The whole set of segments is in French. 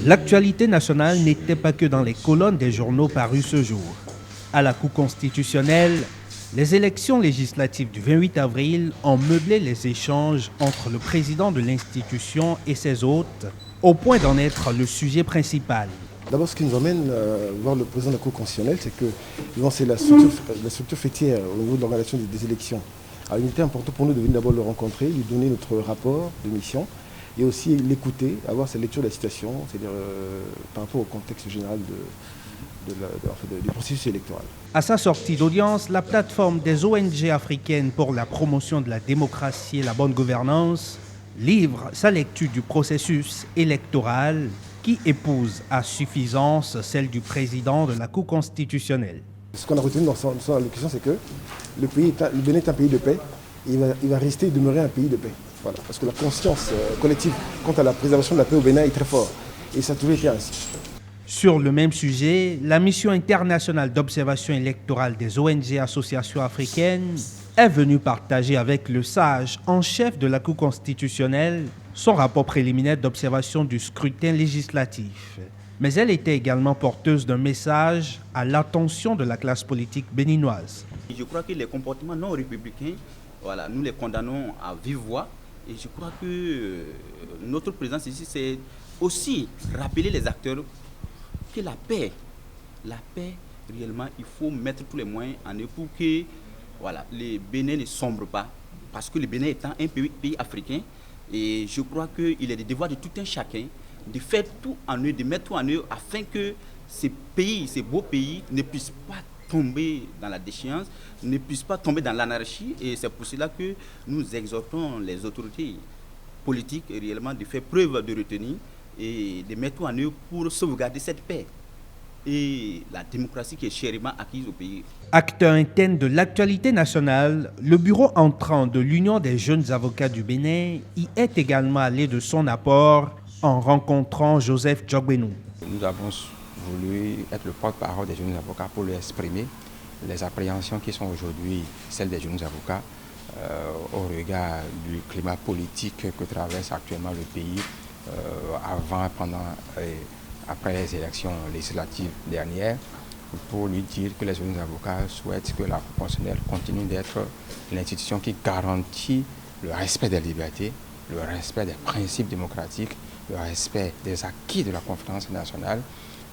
L'actualité nationale n'était pas que dans les colonnes des journaux parus ce jour. À la Cour constitutionnelle, les élections législatives du 28 avril ont meublé les échanges entre le président de l'institution et ses hôtes, au point d'en être le sujet principal. D'abord, ce qui nous emmène voir le président de la Cour constitutionnelle, c'est que c'est la structure fêtière au niveau de l'organisation des élections. Alors, il était important pour nous de venir d'abord le rencontrer, lui donner notre rapport de mission et aussi l'écouter, avoir sa lecture de la situation, c'est-à-dire par rapport au contexte général du processus électoral. À sa sortie d'audience, la plateforme des ONG africaines pour la promotion de la démocratie et la bonne gouvernance livre sa lecture du processus électoral qui épouse à suffisance celle du président de la Cour constitutionnelle. Ce qu'on a retenu dans son allocution, c'est que le Bénin est un pays de paix, et il va rester et demeurer un pays de paix. Voilà, parce que la conscience collective quant à la préservation de la paix au Bénin est très forte, et ça a toujours été ainsi. Sur le même sujet, la mission internationale d'observation électorale des ONG associations africaines est venue partager avec le sage en chef de la Cour constitutionnelle son rapport préliminaire d'observation du scrutin législatif. Mais elle était également porteuse d'un message à l'attention de la classe politique béninoise. Je crois que les comportements non républicains, voilà, nous les condamnons à vive voix. Et je crois que notre présence ici, c'est aussi rappeler les acteurs que la paix, réellement, il faut mettre tous les moyens en œuvre pour que voilà, les Bénin ne sombrent pas. Parce que le Bénin étant un pays africain, et je crois qu'il est le devoir de tout un chacun de faire tout en eux, de mettre tout en eux afin que ces pays, ces beaux pays ne puissent pas tomber dans la déchéance, ne puissent pas tomber dans l'anarchie. Et c'est pour cela que nous exhortons les autorités politiques réellement de faire preuve de retenue et de mettre tout en œuvre pour sauvegarder cette paix et la démocratie qui est chèrement acquise au pays. Acteur interne de l'actualité nationale, le bureau entrant de l'Union des jeunes avocats du Bénin y est également allé de son apport en rencontrant Joseph Djogbenou. Nous avons voulu être le porte-parole des jeunes avocats pour lui exprimer les appréhensions qui sont aujourd'hui celles des jeunes avocats au regard du climat politique que traverse actuellement le pays avant, pendant et après les élections législatives dernières, pour lui dire que les jeunes avocats souhaitent que la Cour constitutionnelle continue d'être l'institution qui garantit le respect des libertés, le respect des principes démocratiques, le respect des acquis de la conférence nationale,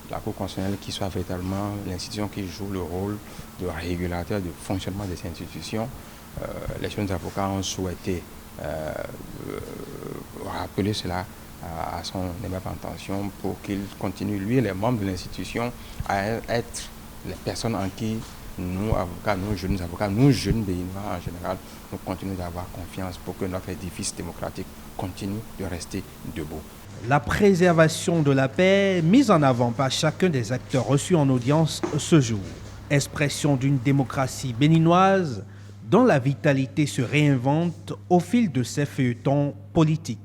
la Cour constitutionnelle qui soit véritablement l'institution qui joue le rôle de régulateur du fonctionnement des institutions. Les jeunes avocats ont souhaité rappeler cela à son aimable intention pour qu'il continue, lui et les membres de l'institution, à être les personnes en qui nous, avocats, nous jeunes Béninois en général, nous continuons d'avoir confiance pour que notre édifice démocratique continue de rester debout. La préservation de la paix mise en avant par chacun des acteurs reçus en audience ce jour. Expression d'une démocratie béninoise dont la vitalité se réinvente au fil de ses feuilletons politiques.